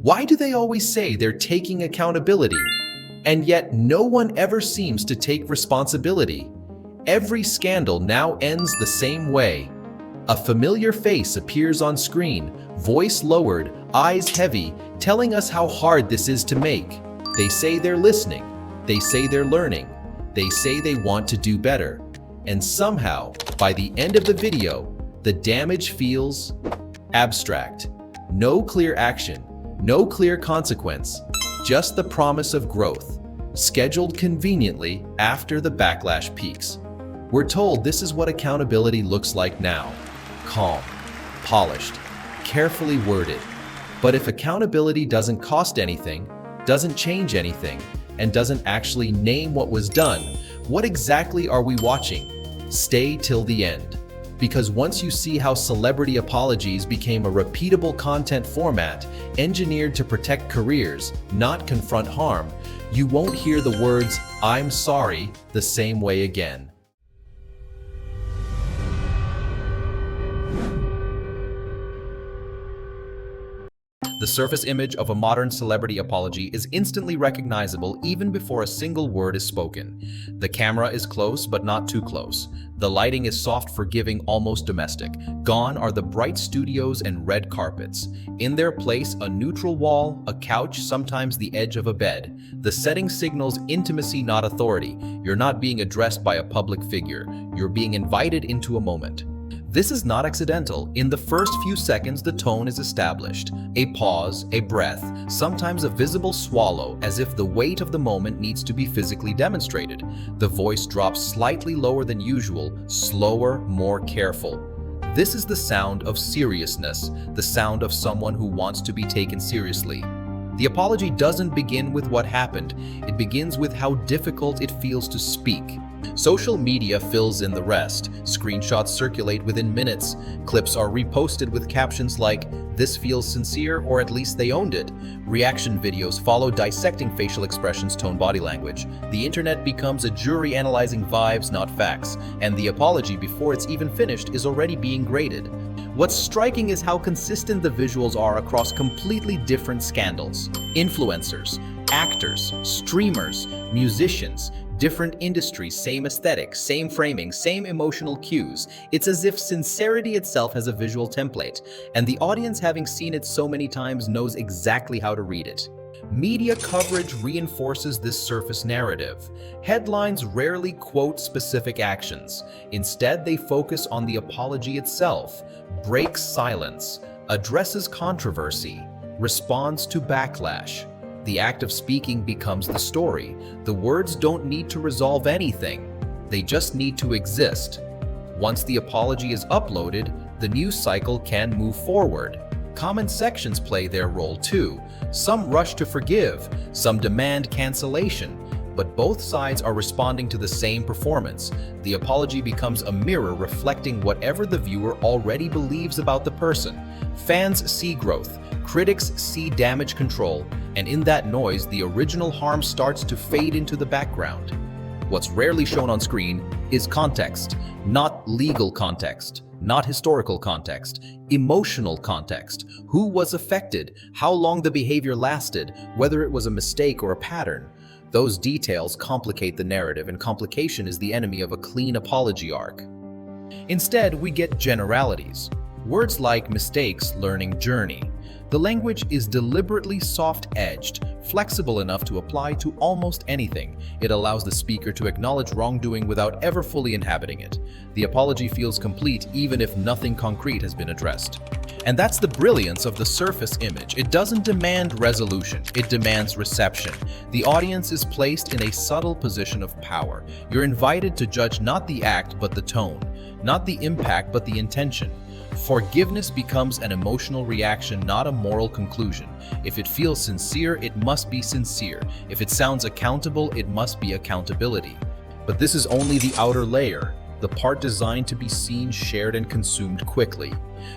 Why do they always say they're taking accountability? And yet no one ever seems to take responsibility. Every scandal now ends the same way. A familiar face appears on screen, voice lowered, eyes heavy, telling us how hard this is to make. They say they're listening. They say they're learning. They say they want to do better. And somehow, by the end of the video, the damage feels abstract. No clear action, no clear consequence, just the promise of growth, scheduled conveniently after the backlash peaks. We're told this is what accountability looks like now. Calm, polished, carefully worded. But if accountability doesn't cost anything, doesn't change anything, and doesn't actually name what was done, what exactly are we watching? Stay till the end. Because once you see how celebrity apologies became a repeatable content format engineered to protect careers, not confront harm, you won't hear the words, "I'm sorry," the same way again. The surface image of a modern celebrity apology is instantly recognizable even before a single word is spoken. The camera is close but not too close. The lighting is soft, forgiving, almost domestic. Gone are the bright studios and red carpets. In their place, a neutral wall, a couch, sometimes the edge of a bed. The setting signals intimacy, not authority. You're not being addressed by a public figure. You're being invited into a moment. This is not accidental. In the first few seconds, the tone is established. A pause, a breath, sometimes a visible swallow, as if the weight of the moment needs to be physically demonstrated. The voice drops slightly lower than usual, slower, more careful. This is the sound of seriousness, the sound of someone who wants to be taken seriously. The apology doesn't begin with what happened. It begins with how difficult it feels to speak. Social media fills in the rest. Screenshots circulate within minutes. Clips are reposted with captions like, "This feels sincere," or "At least they owned it." Reaction videos follow, dissecting facial expressions, tone, body language. The internet becomes a jury analyzing vibes, not facts. And the apology, before it's even finished, is already being graded. What's striking is how consistent the visuals are across completely different scandals. Influencers, actors, streamers, musicians, different industries, same aesthetic, same framing, same emotional cues. It's as if sincerity itself has a visual template, and the audience, having seen it so many times, knows exactly how to read it. Media coverage reinforces this surface narrative. Headlines rarely quote specific actions. Instead, they focus on the apology itself, breaks silence, addresses controversy, responds to backlash. The act of speaking becomes the story. The words don't need to resolve anything. They just need to exist. Once the apology is uploaded, the news cycle can move forward. Comment sections play their role too. Some rush to forgive, some demand cancellation, but both sides are responding to the same performance. The apology becomes a mirror reflecting whatever the viewer already believes about the person. Fans see growth, critics see damage control, and in that noise, the original harm starts to fade into the background. What's rarely shown on screen is context, not legal context, not historical context, emotional context. Who was affected, how long the behavior lasted, whether it was a mistake or a pattern. Those details complicate the narrative, and complication is the enemy of a clean apology arc. Instead, we get generalities. Words like mistakes, learning, journey. The language is deliberately soft-edged, flexible enough to apply to almost anything. It allows the speaker to acknowledge wrongdoing without ever fully inhabiting it. The apology feels complete even if nothing concrete has been addressed. And that's the brilliance of the surface image. It doesn't demand resolution, it demands reception. The audience is placed in a subtle position of power. You're invited to judge not the act but the tone, not the impact but the intention. Forgiveness becomes an emotional reaction, not a moral conclusion. If it feels sincere, it must be sincere. If it sounds accountable, it must be accountability. But this is only the outer layer, the part designed to be seen, shared, and consumed quickly.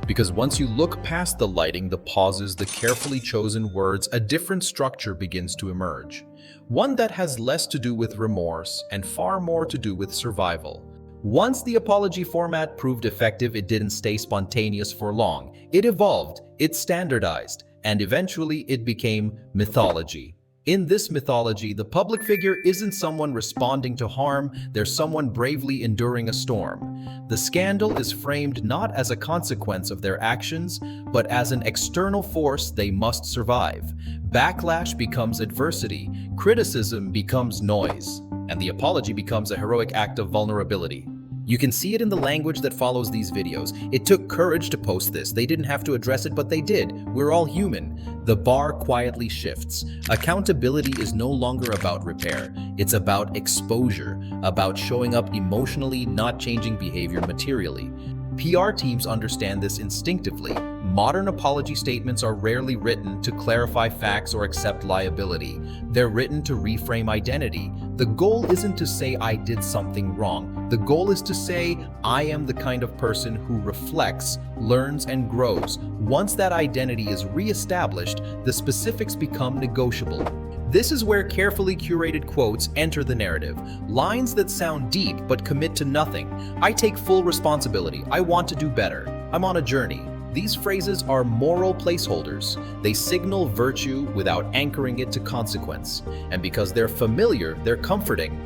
Because once you look past the lighting, the pauses, the carefully chosen words, a different structure begins to emerge. One that has less to do with remorse and far more to do with survival. Once the apology format proved effective, it didn't stay spontaneous for long. It evolved, it standardized, and eventually it became mythology. In this mythology, the public figure isn't someone responding to harm, they're someone bravely enduring a storm. The scandal is framed not as a consequence of their actions, but as an external force they must survive. Backlash becomes adversity, criticism becomes noise, and the apology becomes a heroic act of vulnerability. You can see it in the language that follows these videos. It took courage to post this. They didn't have to address it, but they did. We're all human. The bar quietly shifts. Accountability is no longer about repair. It's about exposure, about showing up emotionally, not changing behavior materially. PR teams understand this instinctively. Modern apology statements are rarely written to clarify facts or accept liability. They're written to reframe identity. The goal isn't to say I did something wrong. The goal is to say I am the kind of person who reflects, learns, and grows. Once that identity is reestablished, the specifics become negotiable. This is where carefully curated quotes enter the narrative. Lines that sound deep but commit to nothing. I take full responsibility. I want to do better. I'm on a journey. These phrases are moral placeholders. They signal virtue without anchoring it to consequence. And because they're familiar, they're comforting.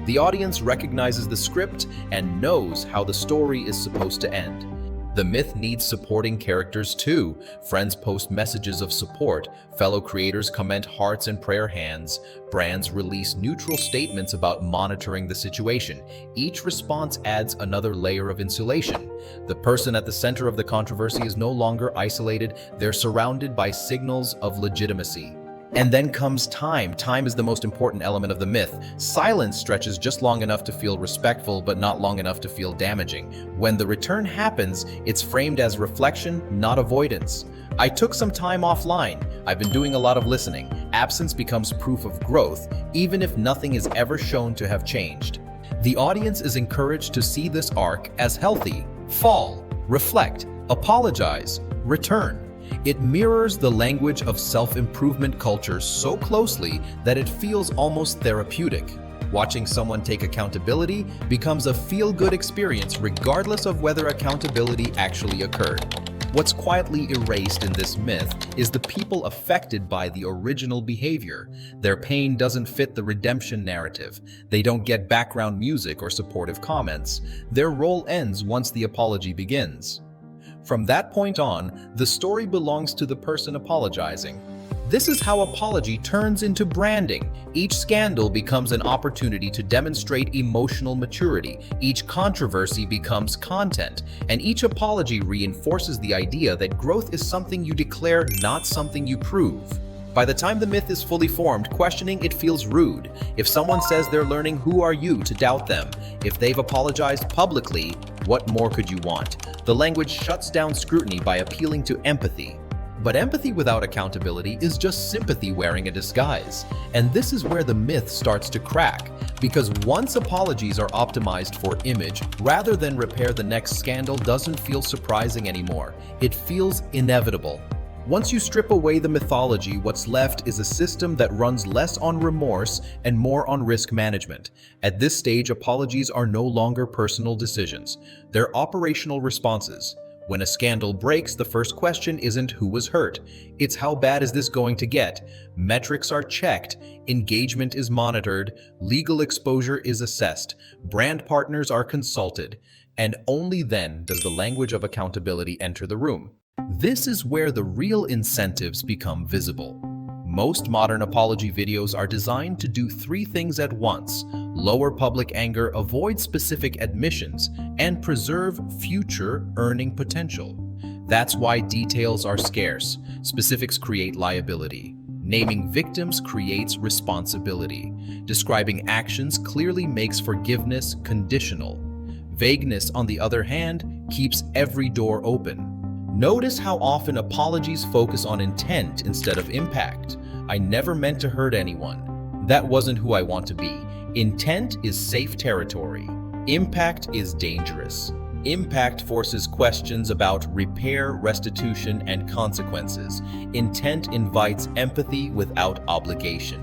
The audience recognizes the script and knows how the story is supposed to end. The myth needs supporting characters too. Friends post messages of support, fellow creators comment hearts and prayer hands, brands release neutral statements about monitoring the situation. Each response adds another layer of insulation. The person at the center of the controversy is no longer isolated, they're surrounded by signals of legitimacy. And then comes time. Time is the most important element of the myth. Silence stretches just long enough to feel respectful, but not long enough to feel damaging. When the return happens, it's framed as reflection, not avoidance. I took some time offline. I've been doing a lot of listening. Absence becomes proof of growth, even if nothing is ever shown to have changed. The audience is encouraged to see this arc as healthy. Fall, reflect, apologize, return. It mirrors the language of self-improvement culture so closely that it feels almost therapeutic. Watching someone take accountability becomes a feel-good experience regardless of whether accountability actually occurred. What's quietly erased in this myth is the people affected by the original behavior. Their pain doesn't fit the redemption narrative. They don't get background music or supportive comments. Their role ends once the apology begins. From that point on, the story belongs to the person apologizing. This is how apology turns into branding. Each scandal becomes an opportunity to demonstrate emotional maturity. Each controversy becomes content, and each apology reinforces the idea that growth is something you declare, not something you prove. By the time the myth is fully formed, questioning it feels rude. If someone says they're learning, who are you to doubt them? If they've apologized publicly, what more could you want? The language shuts down scrutiny by appealing to empathy. But empathy without accountability is just sympathy wearing a disguise. And this is where the myth starts to crack. Because once apologies are optimized for image, rather than repair the next scandal doesn't feel surprising anymore. It feels inevitable. Once you strip away the mythology, what's left is a system that runs less on remorse and more on risk management. At this stage, apologies are no longer personal decisions. They're operational responses. When a scandal breaks, the first question isn't who was hurt. It's how bad is this going to get? Metrics are checked, engagement is monitored, legal exposure is assessed, brand partners are consulted, and only then does the language of accountability enter the room. This is where the real incentives become visible. Most modern apology videos are designed to do three things at once: lower public anger, avoid specific admissions, and preserve future earning potential. That's why details are scarce. Specifics create liability. Naming victims creates responsibility. Describing actions clearly makes forgiveness conditional. Vagueness, on the other hand, keeps every door open. Notice how often apologies focus on intent instead of impact. I never meant to hurt anyone. That wasn't who I want to be. Intent is safe territory. Impact is dangerous. Impact forces questions about repair, restitution, and consequences. Intent invites empathy without obligation.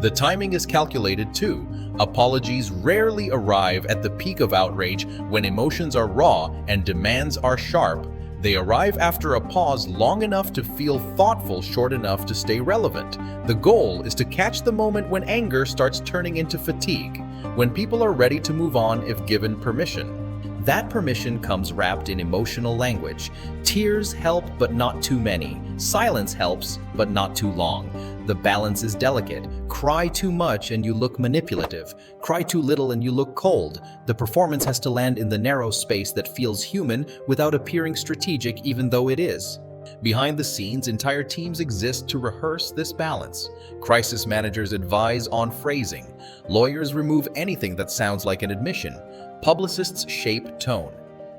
The timing is calculated too. Apologies rarely arrive at the peak of outrage when emotions are raw and demands are sharp. They arrive after a pause long enough to feel thoughtful, short enough to stay relevant. The goal is to catch the moment when anger starts turning into fatigue, when people are ready to move on if given permission. That permission comes wrapped in emotional language. Tears help, but not too many. Silence helps, but not too long. The balance is delicate. Cry too much and you look manipulative. Cry too little and you look cold. The performance has to land in the narrow space that feels human without appearing strategic, even though it is. Behind the scenes, entire teams exist to rehearse this balance. Crisis managers advise on phrasing. Lawyers remove anything that sounds like an admission. Publicists shape tone.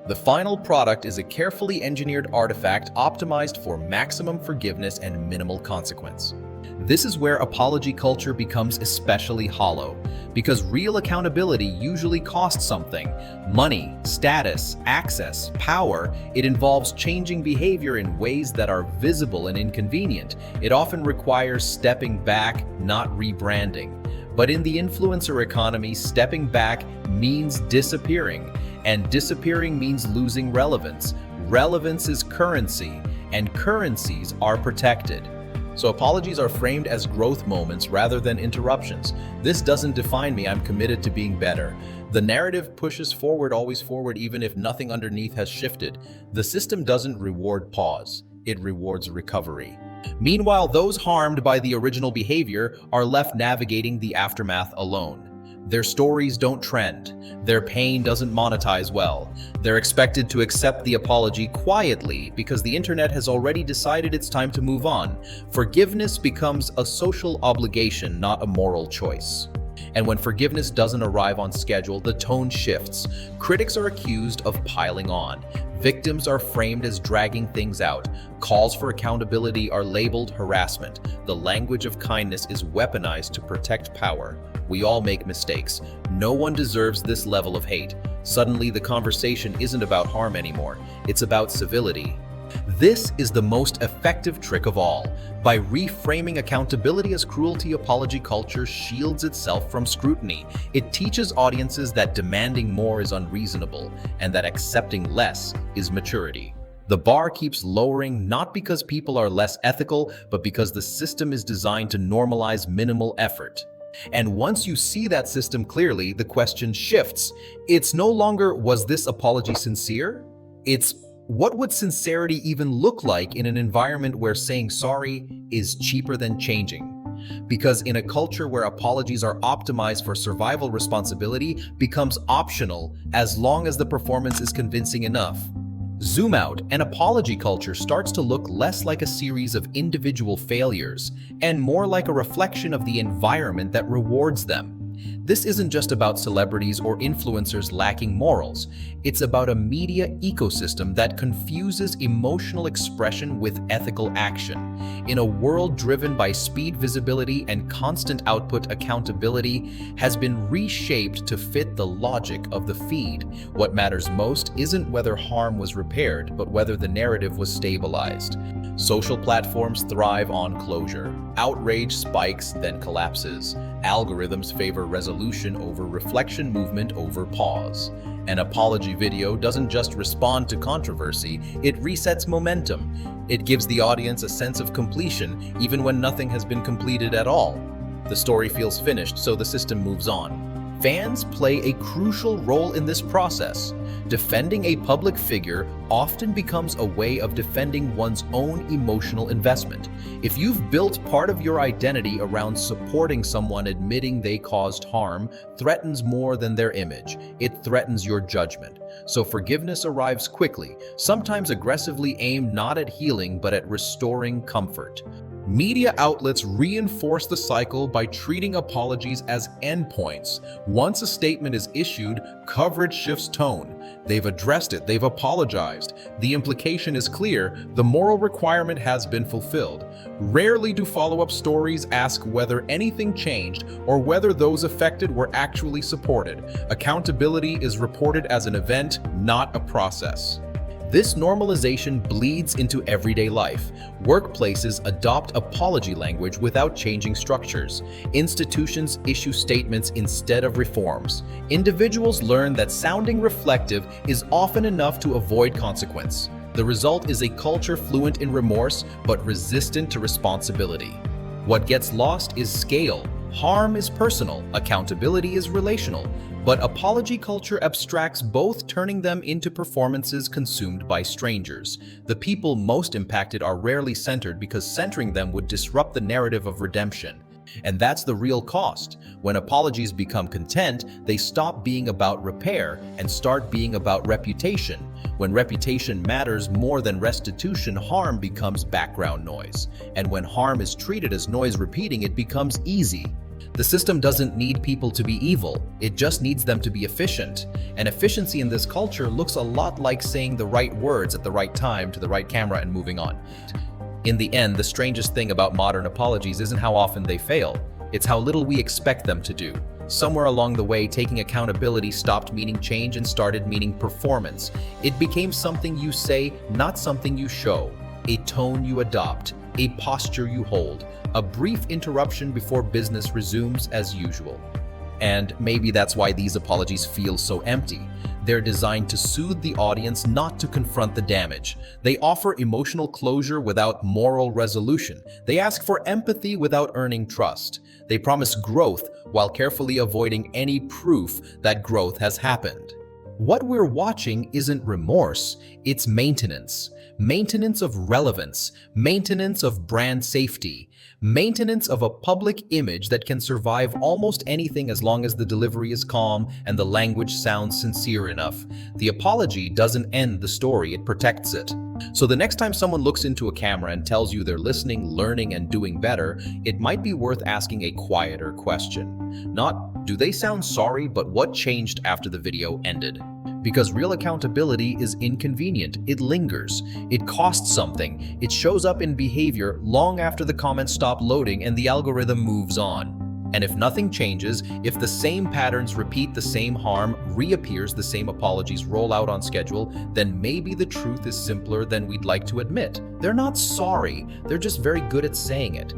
The final product is a carefully engineered artifact optimized for maximum forgiveness and minimal consequence. This is where apology culture becomes especially hollow, because real accountability usually costs something: money, status, access, power. It involves changing behavior in ways that are visible and inconvenient. It often requires stepping back, not rebranding. But in the influencer economy, stepping back means disappearing, and disappearing means losing relevance. Relevance is currency, and currencies are protected. So apologies are framed as growth moments rather than interruptions. This doesn't define me, I'm committed to being better. The narrative pushes forward, always forward, even if nothing underneath has shifted. The system doesn't reward pause, it rewards recovery. Meanwhile, those harmed by the original behavior are left navigating the aftermath alone. Their stories don't trend. Their pain doesn't monetize well. They're expected to accept the apology quietly because the internet has already decided it's time to move on. Forgiveness becomes a social obligation, not a moral choice. And when forgiveness doesn't arrive on schedule, the tone shifts. Critics are accused of piling on. Victims are framed as dragging things out. Calls for accountability are labeled harassment. The language of kindness is weaponized to protect power. We all make mistakes. No one deserves this level of hate. Suddenly, the conversation isn't about harm anymore. It's about civility. This is the most effective trick of all. By reframing accountability as cruelty, apology culture shields itself from scrutiny. It teaches audiences that demanding more is unreasonable and that accepting less is maturity. The bar keeps lowering not because people are less ethical, but because the system is designed to normalize minimal effort. And once you see that system clearly, the question shifts. It's no longer, was this apology sincere? It's, what would sincerity even look like in an environment where saying sorry is cheaper than changing? Because in a culture where apologies are optimized for survival, responsibility becomes optional as long as the performance is convincing enough. Zoom out, and apology culture starts to look less like a series of individual failures and more like a reflection of the environment that rewards them. This isn't just about celebrities or influencers lacking morals. It's about a media ecosystem that confuses emotional expression with ethical action. In a world driven by speed, visibility, and constant output, accountability has been reshaped to fit the logic of the feed. What matters most isn't whether harm was repaired, but whether the narrative was stabilized. Social platforms thrive on closure. Outrage spikes, then collapses. Algorithms favor resolution over reflection, movement over pause. An apology video doesn't just respond to controversy, it resets momentum. It gives the audience a sense of completion, even when nothing has been completed at all. The story feels finished, so the system moves on. Fans play a crucial role in this process. Defending a public figure often becomes a way of defending one's own emotional investment. If you've built part of your identity around supporting someone, admitting they caused harm threatens more than their image. It threatens your judgment. So forgiveness arrives quickly, sometimes aggressively aimed not at healing but at restoring comfort. Media outlets reinforce the cycle by treating apologies as endpoints. Once a statement is issued, coverage shifts tone. They've addressed it, they've apologized. The implication is clear, the moral requirement has been fulfilled. Rarely do follow-up stories ask whether anything changed or whether those affected were actually supported. Accountability is reported as an event, not a process. This normalization bleeds into everyday life. Workplaces adopt apology language without changing structures. Institutions issue statements instead of reforms. Individuals learn that sounding reflective is often enough to avoid consequence. The result is a culture fluent in remorse but resistant to responsibility. What gets lost is scale. Harm is personal, accountability is relational, but apology culture abstracts both, turning them into performances consumed by strangers. The people most impacted are rarely centered because centering them would disrupt the narrative of redemption. And that's the real cost. When apologies become content, they stop being about repair and start being about reputation. When reputation matters more than restitution, harm becomes background noise. And when harm is treated as noise repeating, it becomes easy. The system doesn't need people to be evil, it just needs them to be efficient. And efficiency in this culture looks a lot like saying the right words at the right time to the right camera and moving on. In the end, the strangest thing about modern apologies isn't how often they fail, it's how little we expect them to do. Somewhere along the way, taking accountability stopped meaning change and started meaning performance. It became something you say, not something you show, a tone you adopt, a posture you hold, a brief interruption before business resumes as usual. And maybe that's why these apologies feel so empty. They're designed to soothe the audience, not to confront the damage. They offer emotional closure without moral resolution. They ask for empathy without earning trust. They promise growth while carefully avoiding any proof that growth has happened. What we're watching isn't remorse, it's maintenance. Maintenance of relevance, maintenance of brand safety, maintenance of a public image that can survive almost anything as long as the delivery is calm and the language sounds sincere enough. The apology doesn't end the story, it protects it. So the next time someone looks into a camera and tells you they're listening, learning, and doing better, it might be worth asking a quieter question. Not, do they sound sorry, but what changed after the video ended? Because real accountability is inconvenient, it lingers, it costs something, it shows up in behavior long after the comments stop loading and the algorithm moves on. And if nothing changes, if the same patterns repeat, the same harm reappears, the same apologies roll out on schedule, then maybe the truth is simpler than we'd like to admit. They're not sorry, they're just very good at saying it.